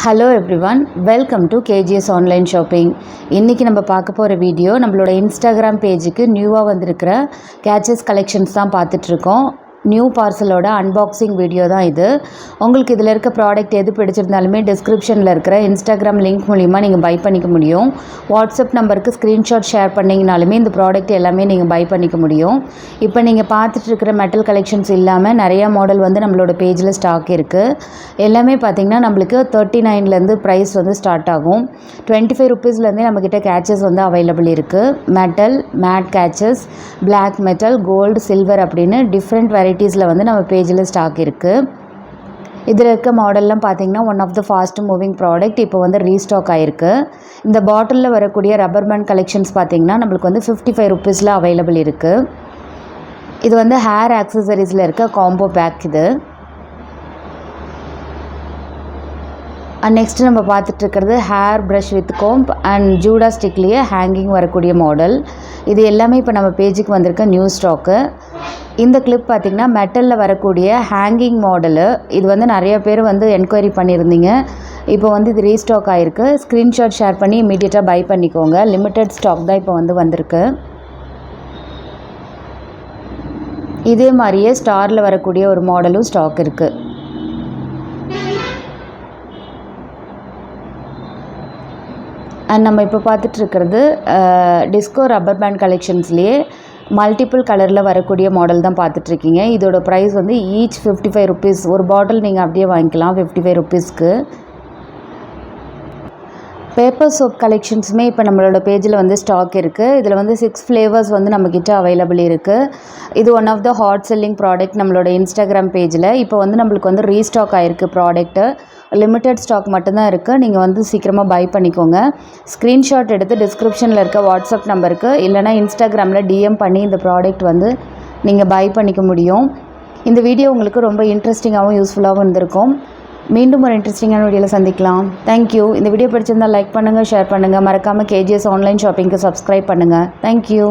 Hello everyone, welcome to KGs online shopping. இன்றைக்கி நம்ம பார்க்க போகிற வீடியோ நம்மளோட இன்ஸ்டாகிராம் பேஜுக்கு நியூவாக வந்திருக்கிற கேட்சஸ் கலெக்ஷன்ஸ் தான் பார்த்துட்ருக்கோம். நியூ பார்சலோட அன்பாக்சிங் வீடியோ தான் இது. உங்களுக்கு இதில் இருக்க ப்ராடக்ட் எது பிடிச்சிருந்தாலுமே டிஸ்கிரிப்ஷனில் இருக்கிற இன்ஸ்டாகிராம் லிங்க் மூலிமா நீங்கள் பை பண்ணிக்க முடியும். வாட்ஸ்அப் நம்பருக்கு ஸ்க்ரீன்ஷாட் ஷேர் பண்ணிங்கனாலுமே இந்த ப்ராடக்ட் எல்லாமே நீங்கள் பை பண்ணிக்க முடியும். இப்போ நீங்கள் பார்த்துட்ருக்கிற மெட்டல் கலெக்ஷன்ஸ் இல்லாமல் நிறையா மாடல் வந்து நம்மளோட பேஜில் ஸ்டாக் இருக்குது. எல்லாமே பார்த்திங்கன்னா நம்மளுக்கு 39லேருந்து ப்ரைஸ் வந்து ஸ்டார்ட் ஆகும். 25 ருப்பீஸ்லேருந்தே நம்மக்கிட்ட கேட்சஸ் வந்து அவைலபிள் இருக்குது. Metal, matte catches, black metal, gold, silver அப்படின்னு டிஃப்ரெண்ட் வெரைட்டிஸில் வந்து நம்ம பேஜில் ஸ்டாக் இருக்குது. இதில் இருக்க மாடல்லாம் பார்த்திங்கன்னா one of the fast moving product இப்போ வந்து ரீஸ்டாக் ஆகிருக்கு. இந்த பாட்டிலில் வரக்கூடிய ரப்பர் பேண்ட் கலெக்ஷன்ஸ் பார்த்திங்கன்னா நம்மளுக்கு வந்து 55 ருப்பீஸில் அவைலபிள் இருக்குது. இது வந்து ஹேர் ஆக்சசரிஸில் இருக்க காம்போ பேக் இது. அண்ட் நெக்ஸ்ட் நம்ம பார்த்துட்ருக்கிறது hair brush with comb and ஜூடா ஸ்டிக்லேயே ஹேங்கிங் வரக்கூடிய மாடல். இது எல்லாமே இப்போ நம்ம பேஜுக்கு வந்திருக்க நியூ ஸ்டாக்கு. இந்த கிளிப் பார்த்திங்கன்னா மெட்டலில் வரக்கூடிய ஹேங்கிங் மாடலு. இது வந்து நிறைய பேர் வந்து என்கொயரி பண்ணியிருந்தீங்க. இப்போ வந்து இது ரீஸ்டாக் ஆகிருக்கு. ஸ்க்ரீன்ஷாட் ஷேர் பண்ணி இமீடியட்டாக பை பண்ணிக்கோங்க. லிமிட்டட் ஸ்டாக் தான் இப்போ வந்து வந்திருக்கு. இதே மாதிரியே ஸ்டாரில் வரக்கூடிய ஒரு மாடலும் ஸ்டாக் இருக்குது. அண்ட் நம்ம இப்போ பார்த்துட்ருக்கிறது டிஸ்கோ ரப்பர் பேண்ட் கலெக்ஷன்ஸ்லேயே மல்டிபிள் கலரில் வரக்கூடிய மாடல் தான் பார்த்துட்ருக்கீங்க. இதோட ப்ரைஸ் வந்து ஈச் 55 ருப்பீஸ். ஒரு பாட்டில் நீங்கள் அப்படியே வாங்கிக்கலாம் 55 ருப்பீஸ்க்கு. பேப்பர் சோப் கலெக்ஷன்ஸுமே இப்போ நம்மளோட பேஜில் வந்து ஸ்டாக் இருக்குது. இதில் வந்து 6 ஃப்ளேவர்ஸ் வந்து நம்மக்கிட்ட அவைலபிள் இருக்குது. இது one of the hot selling product நம்மளோட இன்ஸ்டாகிராம் பேஜில். இப்போ வந்து நம்மளுக்கு வந்து ரீஸ்டாக் ஆகிருக்கு ப்ராடக்ட்டு. லிமிட்டட் ஸ்டாக் மட்டும்தான் இருக்குது. நீங்கள் வந்து சீக்கிரமாக பை பண்ணிக்கோங்க. ஸ்க்ரீன்ஷாட் எடுத்து டிஸ்கிரிப்ஷனில் இருக்க வாட்ஸ்அப் நம்பருக்கு இல்லைனா இன்ஸ்டாகிராமில் டிஎம் பண்ணி இந்த ப்ராடக்ட் வந்து நீங்கள் பை பண்ணிக்க முடியும். இந்த வீடியோ உங்களுக்கு ரொம்ப இன்ட்ரெஸ்டிங்காகவும் யூஸ்ஃபுல்லாகவும் இருந்திருக்கும். மீண்டும் ஒரு இன்ட்ரெஸ்டிங்கான வீடியோவில் சந்திக்கலாம். தேங்க்யூ. இந்த வீடியோ பிடிச்சிருந்தால் லைக் பண்ணுங்கள், ஷேர் பண்ணுங்கள். மறக்காமல் கேஜிஎஸ் ஆன்லைன் ஷாப்பிங்க்கு சப்ஸ்கிரைப் பண்ணுங்கள். தேங்க்யூ.